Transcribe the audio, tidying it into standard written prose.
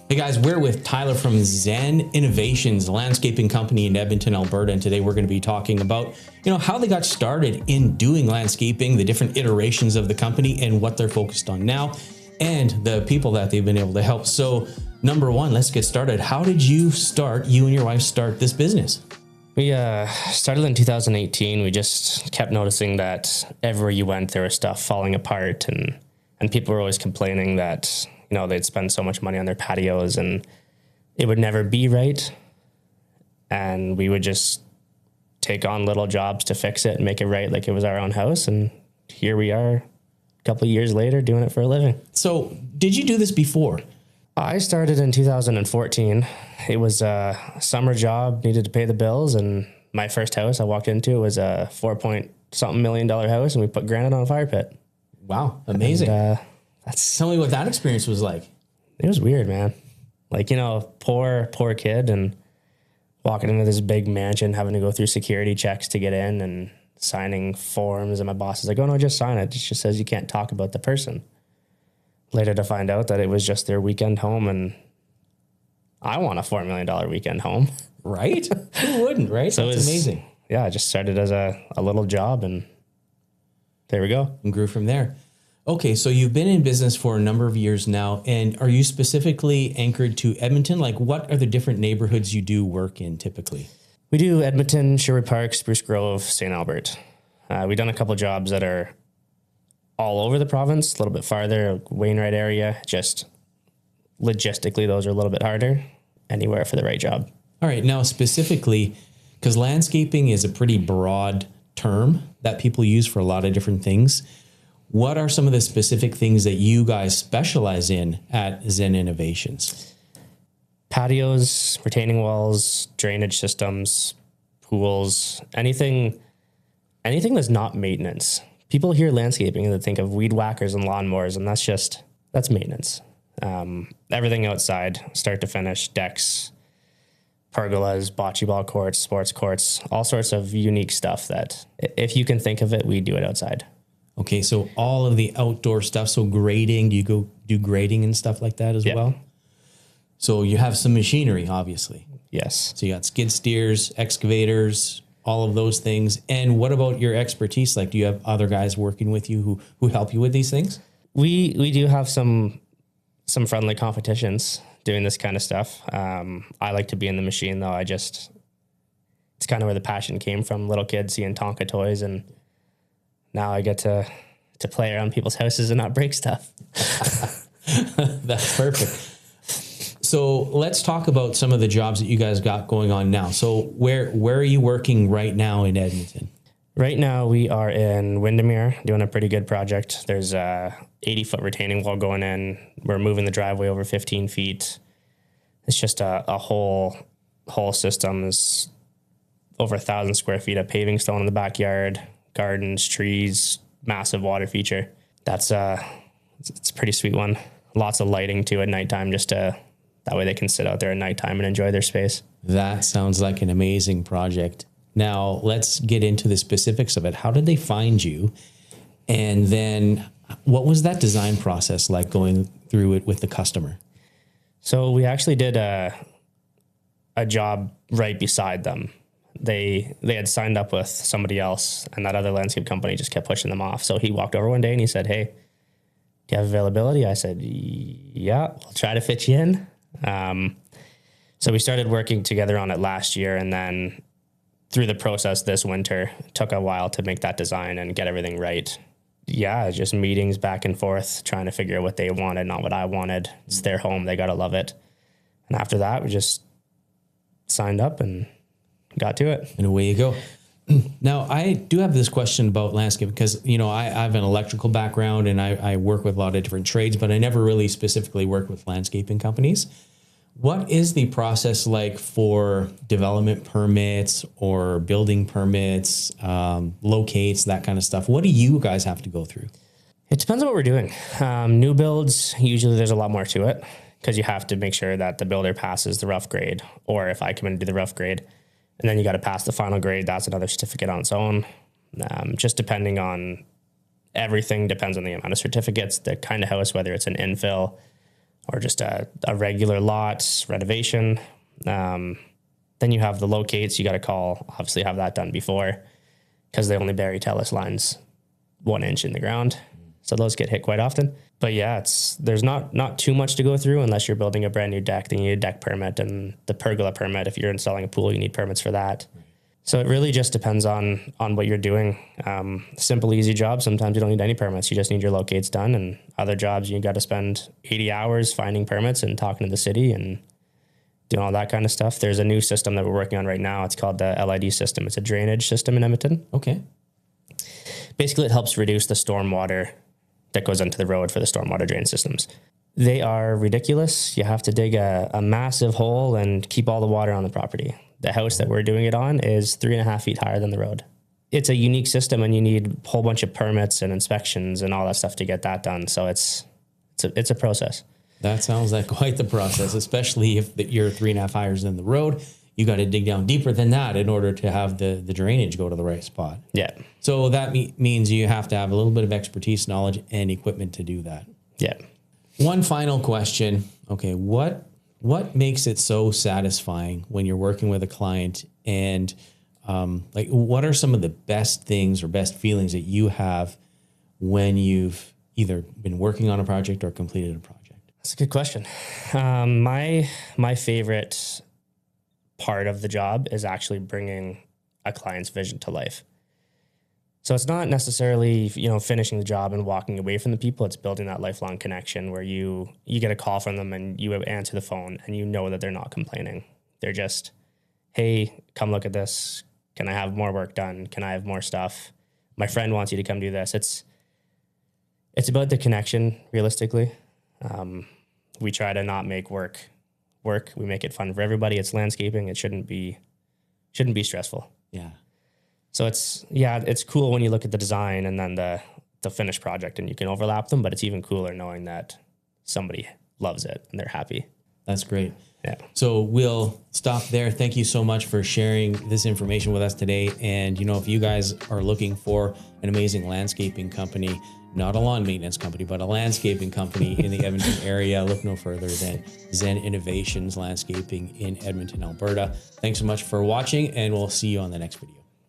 Hey guys, we're with Tyler from ZenStone Innovations, a landscaping company in Edmonton, Alberta, and today we're going to be talking about, how they got started in doing landscaping, the different iterations of the company, and what they're focused on now, and the people that they've been able to help. So, number one, let's get started. How did you and your wife start this business? We started in 2018. We just kept noticing that everywhere you went, there was stuff falling apart, and people were always complaining that they'd spend so much money on their patios and it would never be right. And we would just take on little jobs to fix it and make it right like it was our own house. And here we are a couple of years later doing it for a living. So did you do this before? I started in 2014. It was a summer job, needed to pay the bills. And my first house I walked into was a $4-point-something million house, and we put granite on a fire pit. Wow. Amazing. And, tell me what that experience was like. It was weird, man. Like, poor kid, and walking into this big mansion, having to go through security checks to get in and signing forms. And my boss is like, "Oh no, just sign it. It just says you can't talk about the person." Later to find out that it was just their weekend home, and I want a $4 million weekend home. Right? Who wouldn't, right? So That's amazing. Yeah, I just started as a little job, and there we go. And grew from there. Okay, so you've been in business for a number of years now, and are you specifically anchored to Edmonton? Like, what are the different neighborhoods you do work in typically? We do Edmonton, Sherwood Park, Spruce Grove, St. Albert. We've done a couple of jobs that are all over the province, a little bit farther, Wainwright area. Just logistically, those are a little bit harder. Anywhere for the right job. All right, now specifically, because landscaping is a pretty broad term that people use for a lot of different things. What are some of the specific things that you guys specialize in at ZenStone Innovations? Patios, retaining walls, drainage systems, pools, anything that's not maintenance. People hear landscaping and they think of weed whackers and lawnmowers, and that's maintenance. Everything outside, start to finish, decks, pergolas, bocce ball courts, sports courts, all sorts of unique stuff that if you can think of it, we do it outside. Okay, so all of the outdoor stuff, so grading, do you go do grading and stuff like that as well? So you have some machinery, obviously. Yes. So you got skid steers, excavators, all of those things. And what about your expertise? Like, do you have other guys working with you who help you with these things? We do have some friendly competitions doing this kind of stuff. I like to be in the machine, though. It's kind of where the passion came from. Little kids seeing Tonka toys, and now I get to play around people's houses and not break stuff. That's perfect. So let's talk about some of the jobs that you guys got going on now. So where are you working right now in Edmonton? Right now we are in Windermere doing a pretty good project. There's a 80-foot retaining wall going in. We're moving the driveway over 15 feet. It's just a whole system. Is over 1,000 square feet of paving stone in the backyard. Gardens, trees, massive water feature. It's a pretty sweet one. Lots of lighting too at nighttime, that way they can sit out there at nighttime and enjoy their space. That sounds like an amazing project. Now let's get into the specifics of it. How did they find you? And then what was that design process like going through it with the customer? So we actually did a job right beside them. They had signed up with somebody else, and that other landscape company just kept pushing them off. So he walked over one day and he said, "Hey, do you have availability?" I said, "Yeah, we'll try to fit you in." So we started working together on it last year, and then through the process this winter, it took a while to make that design and get everything right. Yeah, just meetings back and forth, trying to figure out what they wanted, not what I wanted. It's their home. They got to love it. And after that, we just signed up and got to it. And away you go. Now, I do have this question about landscape because, I have an electrical background and I work with a lot of different trades, but I never really specifically worked with landscaping companies. What is the process like for development permits or building permits, locates, that kind of stuff? What do you guys have to go through? It depends on what we're doing. New builds, usually there's a lot more to it because you have to make sure that the builder passes the rough grade, or if I come in and do the rough grade, and then you got to pass the final grade. That's another certificate on its own. Just depending on everything, depends on the amount of certificates, the kind of house, whether it's an infill or just a regular lot renovation. Then you have the locates. You got to call, obviously have that done before, because they only bury talus lines 1 inch in the ground. So those get hit quite often. But yeah, there's not too much to go through unless you're building a brand new deck. Then you need a deck permit and the pergola permit. If you're installing a pool, you need permits for that. So it really just depends on what you're doing. Simple, easy jobs, sometimes you don't need any permits. You just need your locates done. And other jobs, you got to spend 80 hours finding permits and talking to the city and doing all that kind of stuff. There's a new system that we're working on right now. It's called the LID system. It's a drainage system in Edmonton. Okay. Basically, it helps reduce the stormwater that goes into the road for the stormwater drain systems. They are ridiculous. You have to dig a massive hole and keep all the water on the property. The house that we're doing it on is 3.5 feet higher than the road. It's a unique system, and you need a whole bunch of permits and inspections and all that stuff to get that done. So it's a process. That sounds like quite the process, especially if you're 3.5 higher than the road. You got to dig down deeper than that in order to have the drainage go to the right spot. Yeah. So that means you have to have a little bit of expertise, knowledge, and equipment to do that. Yeah. One final question. Okay, what makes it so satisfying when you're working with a client, and what are some of the best things or best feelings that you have when you've either been working on a project or completed a project? That's a good question. My favorite part of the job is actually bringing a client's vision to life. So it's not necessarily, finishing the job and walking away from the people. It's building that lifelong connection where you get a call from them and you answer the phone and you know that they're not complaining. They're just, hey, come look at this. Can I have more work done? Can I have more stuff? My friend wants you to come do this. It's about the connection, realistically. We try to not make work. We make it fun for everybody. It's landscaping. It shouldn't be stressful. Yeah. So it's cool when you look at the design and then the finished project and you can overlap them, but it's even cooler knowing that somebody loves it and they're happy. That's great. Yeah. So we'll stop there. Thank you so much for sharing this information with us today. And, if you guys are looking for an amazing landscaping company, not a lawn maintenance company, but a landscaping company in the Edmonton area, look no further than Zen Innovations Landscaping in Edmonton, Alberta. Thanks so much for watching, and we'll see you on the next video.